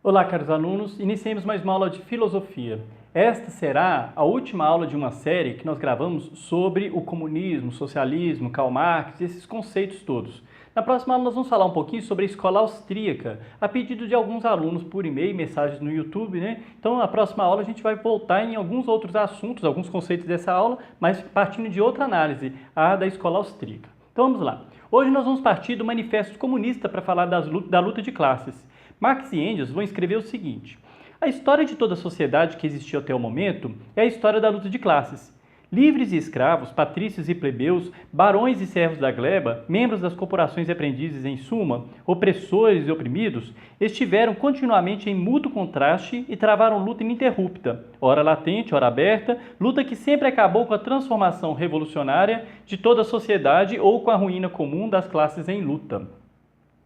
Olá, caros alunos. Iniciemos mais uma aula de filosofia. Esta será a última aula de uma série que nós gravamos sobre o comunismo, socialismo, Karl Marx, esses conceitos todos. Na próxima aula nós vamos falar um pouquinho sobre a escola austríaca, a pedido de alguns alunos por e-mail, mensagens no YouTube, né? Então, na próxima aula a gente vai voltar em alguns outros assuntos, alguns conceitos dessa aula, mas partindo de outra análise, a da escola austríaca. Então, vamos lá. Hoje nós vamos partir do Manifesto Comunista para falar da luta de classes. Marx e Engels vão escrever o seguinte: a história de toda a sociedade que existiu até o momento é a história da luta de classes. Livres e escravos, patrícios e plebeus, barões e servos da gleba, membros das corporações e aprendizes em suma, opressores e oprimidos, estiveram continuamente em mútuo contraste e travaram luta ininterrupta, ora latente, ora aberta, luta que sempre acabou com a transformação revolucionária de toda a sociedade ou com a ruína comum das classes em luta.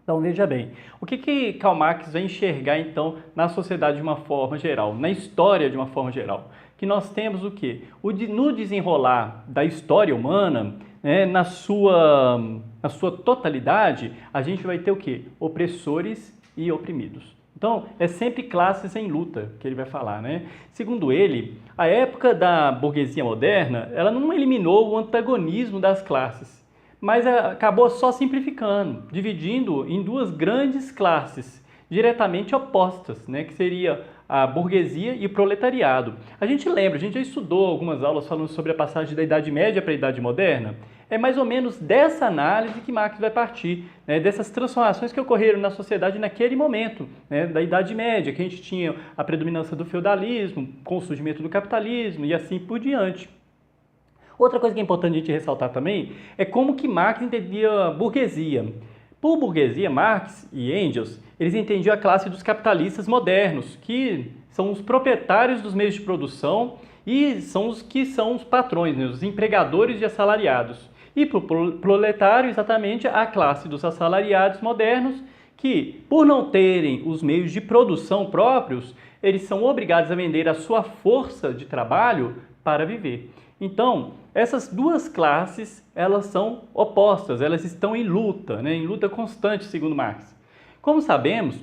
Então, veja bem, o que Karl Marx vai enxergar, então, na sociedade de uma forma geral, na história de uma forma geral? Que nós temos o quê? No desenrolar da história humana, né, na sua totalidade, a gente vai ter o quê? Opressores e oprimidos. Então, é sempre classes em luta que ele vai falar, né? Segundo ele, a época da burguesia moderna, ela não eliminou o antagonismo das classes, mas acabou só simplificando, dividindo em duas grandes classes diretamente opostas, né, que seria a burguesia e o proletariado. A gente lembra, a gente já estudou algumas aulas falando sobre a passagem da Idade Média para a Idade Moderna. É mais ou menos dessa análise que Marx vai partir, né, dessas transformações que ocorreram na sociedade naquele momento, né, da Idade Média, que a gente tinha a predominância do feudalismo, com o surgimento do capitalismo e assim por diante. Outra coisa que é importante a gente ressaltar também é como que Marx entendia a burguesia. Por burguesia, Marx e Engels, eles entendiam a classe dos capitalistas modernos, que são os proprietários dos meios de produção e são os que são os patrões, né, os empregadores de assalariados. E para o proletário, exatamente, a classe dos assalariados modernos, que, por não terem os meios de produção próprios, eles são obrigados a vender a sua força de trabalho para viver. Então, essas duas classes, elas são opostas, elas estão em luta, né? Em luta constante, segundo Marx. Como sabemos,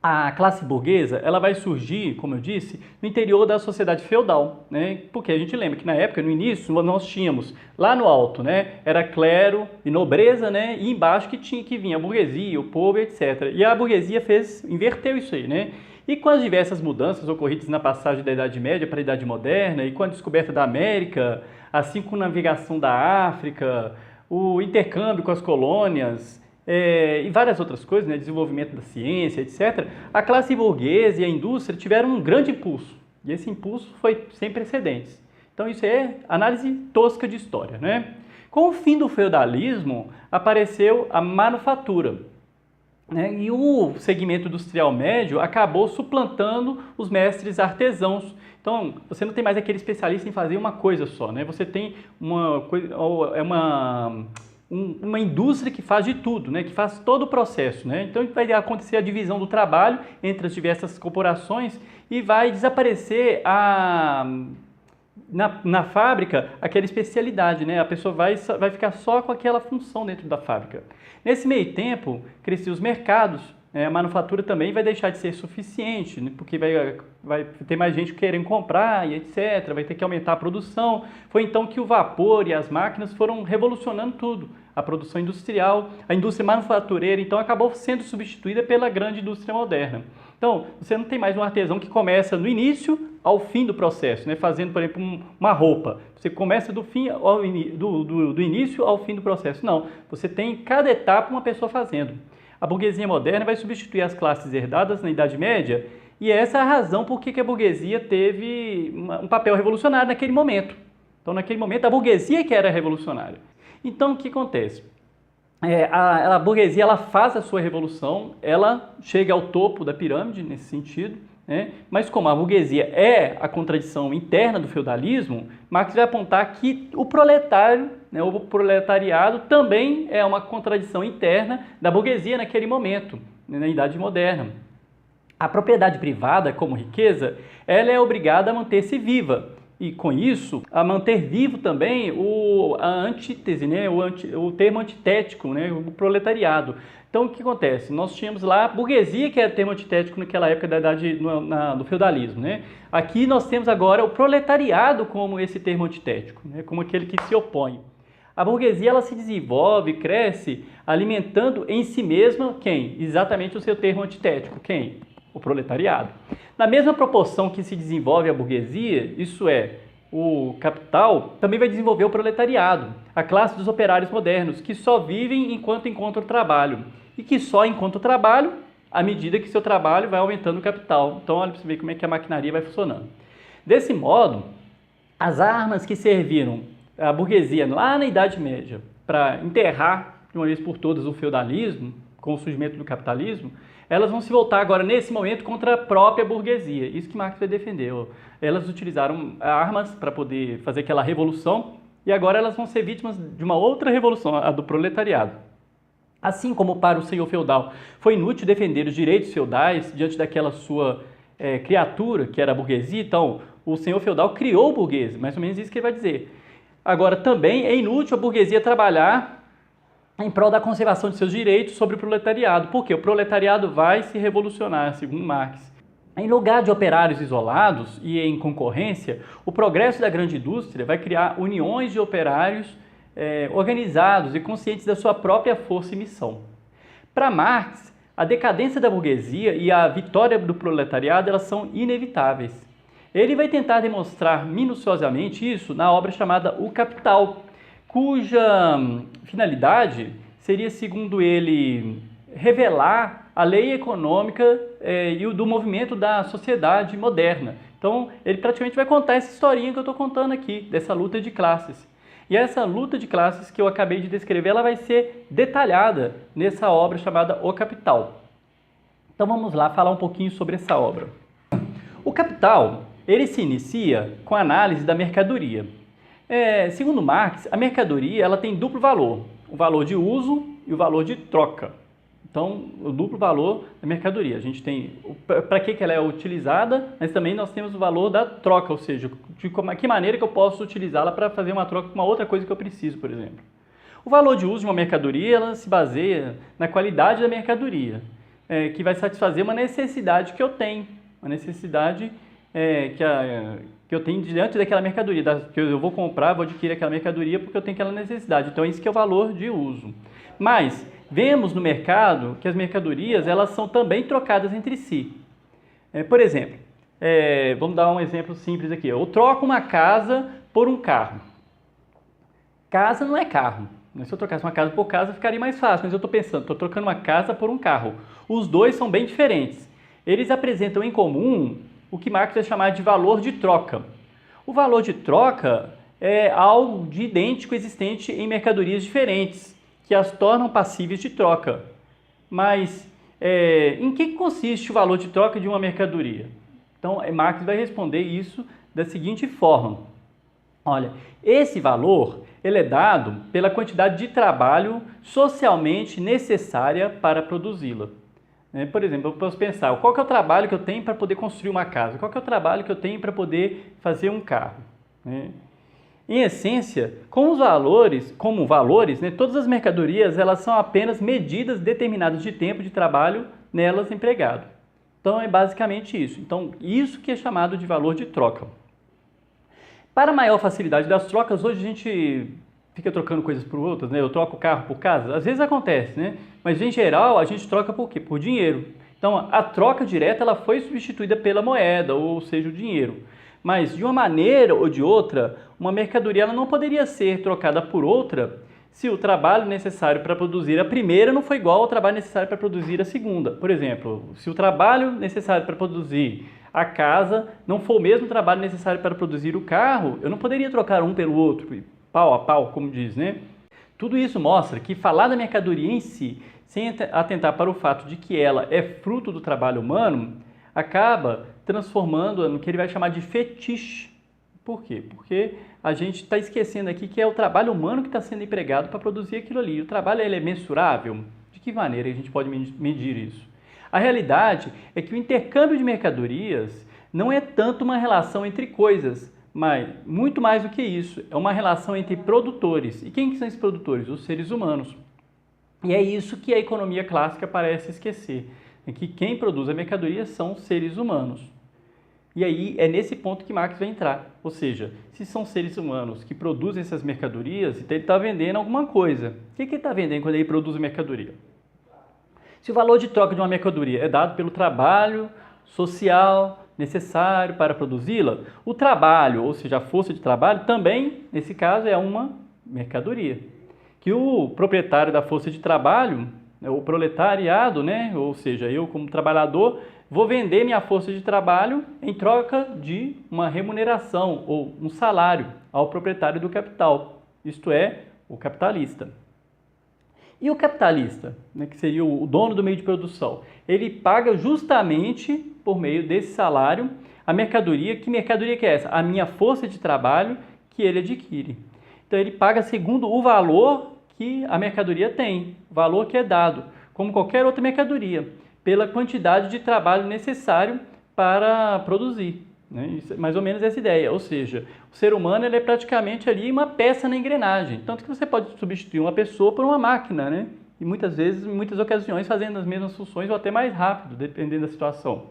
a classe burguesa, ela vai surgir, como eu disse, no interior da sociedade feudal, né? Porque a gente lembra que na época, no início, nós tínhamos lá no alto, né? Era clero e nobreza, né? E embaixo que vinha a burguesia, o povo, etc. E a burguesia inverteu isso aí, né? E com as diversas mudanças ocorridas na passagem da Idade Média para a Idade Moderna e com a descoberta da América, assim como a navegação da África, o intercâmbio com as colônias e várias outras coisas, né, desenvolvimento da ciência, etc., a classe burguesa e a indústria tiveram um grande impulso. E esse impulso foi sem precedentes. Então isso é análise tosca de história, né? Com o fim do feudalismo, apareceu a manufatura. E o segmento industrial médio acabou suplantando os mestres artesãos. Então, você não tem mais aquele especialista em fazer uma coisa só, né? Você tem uma indústria que faz de tudo, né? Que faz todo o processo, né? Então, vai acontecer a divisão do trabalho entre as diversas corporações e vai desaparecer na fábrica aquela especialidade, né? A pessoa vai ficar só com aquela função dentro da fábrica. Nesse meio tempo, cresceram os mercados, né? A manufatura também vai deixar de ser suficiente, né? Porque vai ter mais gente querendo comprar e etc. Vai ter que aumentar a produção. Foi então que o vapor e as máquinas foram revolucionando tudo. A produção industrial, a indústria manufatureira, então, acabou sendo substituída pela grande indústria moderna. Então, você não tem mais um artesão que começa no início ao fim do processo, né? Fazendo, por exemplo, uma roupa. Você começa do início ao fim do processo. Não, você tem em cada etapa uma pessoa fazendo. A burguesia moderna vai substituir as classes herdadas na Idade Média e essa é a razão por que a burguesia teve um papel revolucionário naquele momento. Então, naquele momento, a burguesia que era revolucionária. Então, o que acontece? A burguesia ela faz a sua revolução, ela chega ao topo da pirâmide nesse sentido, né? Mas como a burguesia é a contradição interna do feudalismo, Marx vai apontar que o proletário, né, o proletariado também é uma contradição interna da burguesia naquele momento, né, na Idade Moderna. A propriedade privada, como riqueza, ela é obrigada a manter-se viva. e com isso, a manter vivo também a antítese, né? O termo antitético, né? O proletariado. Então, o que acontece? Nós tínhamos lá a burguesia, que era termo antitético naquela época da idade do feudalismo, né? Aqui nós temos agora o proletariado como esse termo antitético, né? Como aquele que se opõe. A burguesia ela se desenvolve, cresce, alimentando em si mesma quem? Exatamente o seu termo antitético. Quem? O proletariado. Na mesma proporção que se desenvolve a burguesia, isso é, o capital, também vai desenvolver o proletariado, a classe dos operários modernos, que só vivem enquanto encontram trabalho. E que só encontram trabalho à medida que seu trabalho vai aumentando o capital. Então, olha para você ver como é que a maquinaria vai funcionando. Desse modo, as armas que serviram a burguesia lá na Idade Média para enterrar de uma vez por todas o feudalismo, com o surgimento do capitalismo, elas vão se voltar agora nesse momento contra a própria burguesia. Isso que Marx vai defender. Elas utilizaram armas para poder fazer aquela revolução e agora elas vão ser vítimas de uma outra revolução, a do proletariado. Assim como para o senhor feudal foi inútil defender os direitos feudais diante daquela sua criatura, que era a burguesia, então o senhor feudal criou o burguês, mais ou menos isso que ele vai dizer. Agora, também é inútil a burguesia trabalhar em prol da conservação de seus direitos sobre o proletariado. Por quê? O proletariado vai se revolucionar, segundo Marx. Em lugar de operários isolados e em concorrência, o progresso da grande indústria vai criar uniões de operários organizados e conscientes da sua própria força e missão. Para Marx, a decadência da burguesia e a vitória do proletariado elas são inevitáveis. Ele vai tentar demonstrar minuciosamente isso na obra chamada O Capital, cuja finalidade seria, segundo ele, revelar a lei econômica e o do movimento da sociedade moderna. Então, ele praticamente vai contar essa historinha que eu estou contando aqui, dessa luta de classes. E essa luta de classes que eu acabei de descrever, ela vai ser detalhada nessa obra chamada O Capital. Então, vamos lá falar um pouquinho sobre essa obra. O Capital, ele se inicia com a análise da mercadoria. Segundo Marx, a mercadoria ela tem duplo valor, o valor de uso e o valor de troca. Então, o duplo valor da mercadoria. A gente tem para que ela é utilizada, mas também nós temos o valor da troca, ou seja, de que maneira que eu posso utilizá-la para fazer uma troca com uma outra coisa que eu preciso, por exemplo. O valor de uso de uma mercadoria ela se baseia na qualidade da mercadoria, que vai satisfazer uma necessidade que eu tenho, uma necessidade que eu tenho diante daquela mercadoria, que eu vou comprar, vou adquirir aquela mercadoria porque eu tenho aquela necessidade. Então, isso que é o valor de uso. Mas, vemos no mercado que as mercadorias elas são também trocadas entre si. Por exemplo, vamos dar um exemplo simples aqui. Eu troco uma casa por um carro. Casa não é carro. Se eu trocasse uma casa por casa, ficaria mais fácil. Mas eu estou trocando uma casa por um carro. Os dois são bem diferentes. Eles apresentam em comum o que Marx vai chamar de valor de troca. O valor de troca é algo de idêntico existente em mercadorias diferentes, que as tornam passíveis de troca. Mas em que consiste o valor de troca de uma mercadoria? Então, Marx vai responder isso da seguinte forma. Olha, esse valor ele é dado pela quantidade de trabalho socialmente necessária para produzi-la. Por exemplo, eu posso pensar, qual que é o trabalho que eu tenho para poder construir uma casa? Qual que é o trabalho que eu tenho para poder fazer um carro? Em essência, como valores, todas as mercadorias elas são apenas medidas determinadas de tempo de trabalho nelas empregado. Então, é basicamente isso. Então, isso que é chamado de valor de troca. Para maior facilidade das trocas, hoje a gente fica trocando coisas por outras, né? Eu troco o carro por casa, às vezes acontece, né? Mas em geral a gente troca por quê? Por dinheiro. Então a troca direta ela foi substituída pela moeda, ou seja, o dinheiro. Mas de uma maneira ou de outra, uma mercadoria ela não poderia ser trocada por outra se o trabalho necessário para produzir a primeira não foi igual ao trabalho necessário para produzir a segunda. Por exemplo, se o trabalho necessário para produzir a casa não for o mesmo trabalho necessário para produzir o carro, eu não poderia trocar um pelo outro, pau a pau, como diz, né? Tudo isso mostra que falar da mercadoria em si, sem atentar para o fato de que ela é fruto do trabalho humano, acaba transformando no que ele vai chamar de fetiche. Por quê? Porque a gente está esquecendo aqui que é o trabalho humano que está sendo empregado para produzir aquilo ali. O trabalho ele é mensurável? De que maneira a gente pode medir isso? A realidade é que o intercâmbio de mercadorias não é tanto uma relação entre coisas, Mas, muito mais do que isso, é uma relação entre produtores. E quem que são esses produtores? Os seres humanos. E é isso que a economia clássica parece esquecer, é que quem produz a mercadoria são seres humanos. E aí é nesse ponto que Marx vai entrar. Ou seja, se são seres humanos que produzem essas mercadorias, então ele está vendendo alguma coisa. O que ele está vendendo quando ele produz a mercadoria? Se o valor de troca de uma mercadoria é dado pelo trabalho social necessário para produzi-la, o trabalho, ou seja, a força de trabalho, também, nesse caso, é uma mercadoria. Que o proprietário da força de trabalho, o proletariado, né? Ou seja, eu como trabalhador, vou vender minha força de trabalho em troca de uma remuneração ou um salário ao proprietário do capital, isto é, o capitalista. E o capitalista, né, que seria o dono do meio de produção, ele paga justamente por meio desse salário a mercadoria. Que mercadoria que é essa? A minha força de trabalho que ele adquire. Então ele paga segundo o valor que a mercadoria tem, o valor que é dado, como qualquer outra mercadoria, pela quantidade de trabalho necessário para produzir. Né? Isso é mais ou menos essa ideia, ou seja, o ser humano ele é praticamente ali uma peça na engrenagem, tanto que você pode substituir uma pessoa por uma máquina, né? E muitas vezes, em muitas ocasiões, fazendo as mesmas funções ou até mais rápido, dependendo da situação.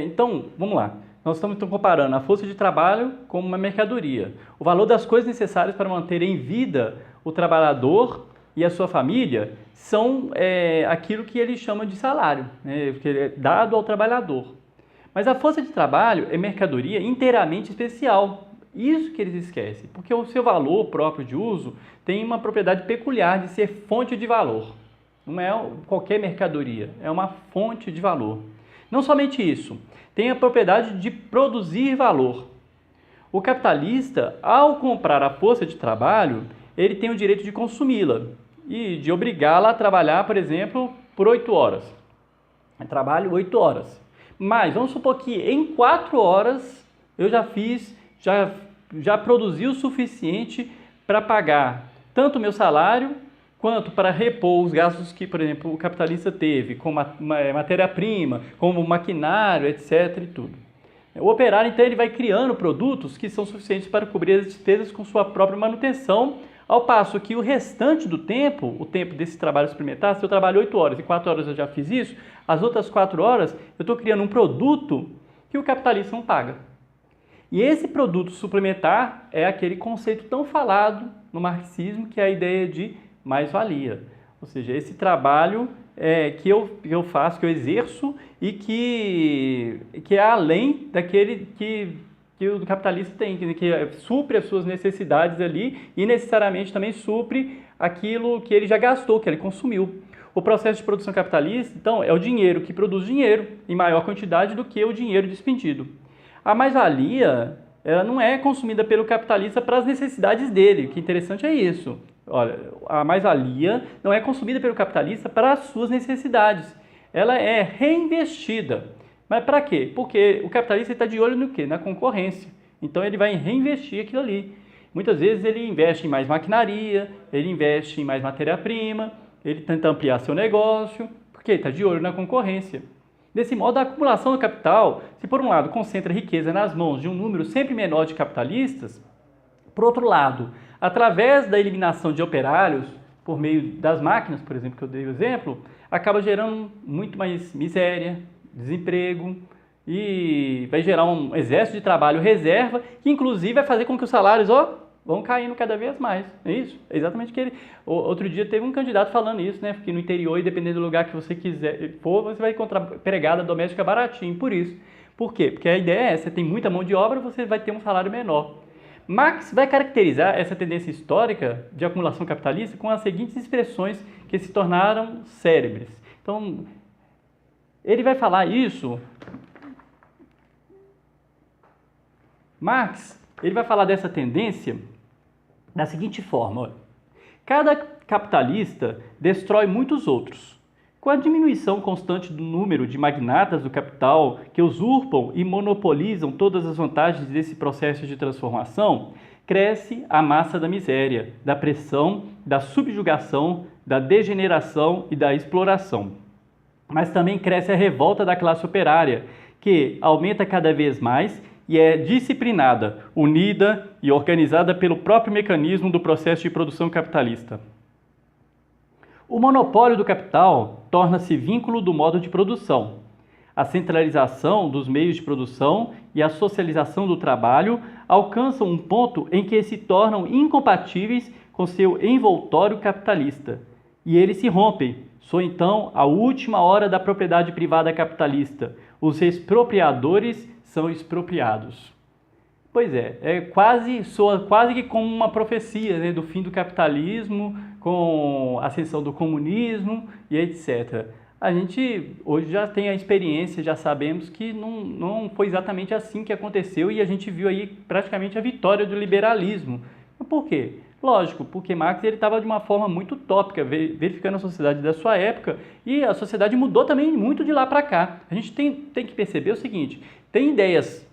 Então, vamos lá. Nós estamos então comparando a força de trabalho com uma mercadoria. O valor das coisas necessárias para manter em vida o trabalhador e a sua família são aquilo que ele chama de salário, né, que é dado ao trabalhador. Mas a força de trabalho é mercadoria inteiramente especial. Isso que eles esquecem, porque o seu valor próprio de uso tem uma propriedade peculiar de ser fonte de valor. Não é qualquer mercadoria, é uma fonte de valor. Não somente isso, tem a propriedade de produzir valor. O capitalista, ao comprar a força de trabalho, ele tem o direito de consumi-la e de obrigá-la a trabalhar, por exemplo, por 8 horas. Eu trabalho 8 horas. Mas vamos supor que em 4 horas eu já produzi o suficiente para pagar tanto o meu salário quanto para repor os gastos que, por exemplo, o capitalista teve com matéria-prima, como maquinário, etc. e tudo. O operário, então, ele vai criando produtos que são suficientes para cobrir as despesas com sua própria manutenção, ao passo que o restante do tempo, o tempo desse trabalho suplementar, se eu trabalho 8 horas e 4 horas eu já fiz isso, as outras 4 horas eu estou criando um produto que o capitalista não paga. E esse produto suplementar é aquele conceito tão falado no marxismo, que é a ideia de mais-valia. Ou seja, esse trabalho que eu faço, que eu exerço e que é além daquele que o capitalista tem, que supre as suas necessidades ali e necessariamente também supre aquilo que ele já gastou, que ele consumiu. O processo de produção capitalista, então, é o dinheiro que produz dinheiro em maior quantidade do que o dinheiro despendido. A mais-valia, ela não é consumida pelo capitalista para as necessidades dele. O que é interessante é isso. Olha, a mais-valia não é consumida pelo capitalista para as suas necessidades. Ela é reinvestida. Mas para quê? Porque o capitalista está de olho no quê? Na concorrência. Então ele vai reinvestir aquilo ali. Muitas vezes ele investe em mais maquinaria, ele investe em mais matéria-prima, ele tenta ampliar seu negócio, porque ele está de olho na concorrência. Desse modo, a acumulação do capital, se por um lado concentra riqueza nas mãos de um número sempre menor de capitalistas, por outro lado, através da eliminação de operários, por meio das máquinas, por exemplo, que eu dei o exemplo, acaba gerando muito mais miséria, desemprego e vai gerar um exército de trabalho reserva, que inclusive vai fazer com que os salários vão caindo cada vez mais. É isso? É exatamente o que ele... Outro dia teve um candidato falando isso, né? Porque no interior, e dependendo do lugar que você quiser for, você vai encontrar empregada doméstica baratinho, por isso. Por quê? Porque a ideia é, você tem muita mão de obra, você vai ter um salário menor. Marx vai caracterizar essa tendência histórica de acumulação capitalista com as seguintes expressões que se tornaram célebres. Então, ele vai falar isso... Marx, ele vai falar dessa tendência da seguinte forma: olha, cada capitalista destrói muitos outros. Com a diminuição constante do número de magnatas do capital que usurpam e monopolizam todas as vantagens desse processo de transformação, cresce a massa da miséria, da pressão, da subjugação, da degeneração e da exploração. Mas também cresce a revolta da classe operária, que aumenta cada vez mais e é disciplinada, unida e organizada pelo próprio mecanismo do processo de produção capitalista. O monopólio do capital torna-se vínculo do modo de produção. A centralização dos meios de produção e a socialização do trabalho alcançam um ponto em que se tornam incompatíveis com seu envoltório capitalista. E eles se rompem. Soa então a última hora da propriedade privada capitalista. Os expropriadores são expropriados. Pois é, soa quase que como uma profecia, né, do fim do capitalismo, com a ascensão do comunismo e etc. A gente hoje já tem a experiência, já sabemos que não foi exatamente assim que aconteceu e a gente viu aí praticamente a vitória do liberalismo. Por quê? Lógico, porque Marx estava de uma forma muito utópica, verificando a sociedade da sua época, e a sociedade mudou também muito de lá para cá. A gente tem que perceber o seguinte, tem ideias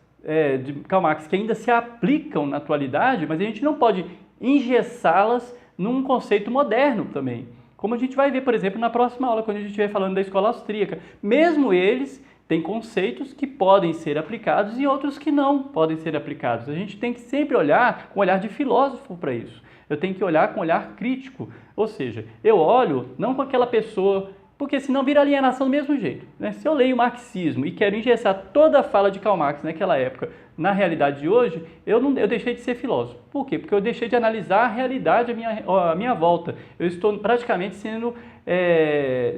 de Karl Marx que ainda se aplicam na atualidade, mas a gente não pode engessá-las num conceito moderno também. Como a gente vai ver, por exemplo, na próxima aula, quando a gente estiver falando da escola austríaca. Mesmo eles têm conceitos que podem ser aplicados e outros que não podem ser aplicados. A gente tem que sempre olhar com um olhar de filósofo para isso. Eu tenho que olhar com um olhar crítico. Ou seja, eu olho não com aquela pessoa, porque senão vira alienação do mesmo jeito, né? Se eu leio o marxismo e quero engessar toda a fala de Karl Marx naquela época na realidade de hoje, eu deixei de ser filósofo. Por quê? Porque eu deixei de analisar a realidade à minha volta. Eu estou praticamente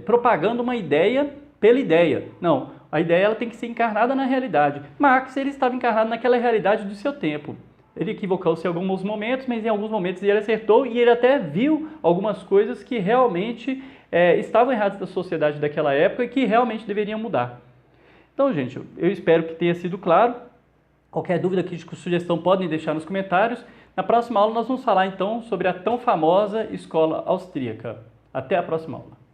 propagando uma ideia pela ideia. Não, a ideia ela tem que ser encarnada na realidade. Marx ele estava encarnado naquela realidade do seu tempo. Ele equivocou-se em alguns momentos, mas em alguns momentos ele acertou e ele até viu algumas coisas que realmente estavam erradas da sociedade daquela época e que realmente deveriam mudar. Então, gente, eu espero que tenha sido claro. Qualquer dúvida, crítica, sugestão podem deixar nos comentários. Na próxima aula nós vamos falar então sobre a tão famosa escola austríaca. Até a próxima aula.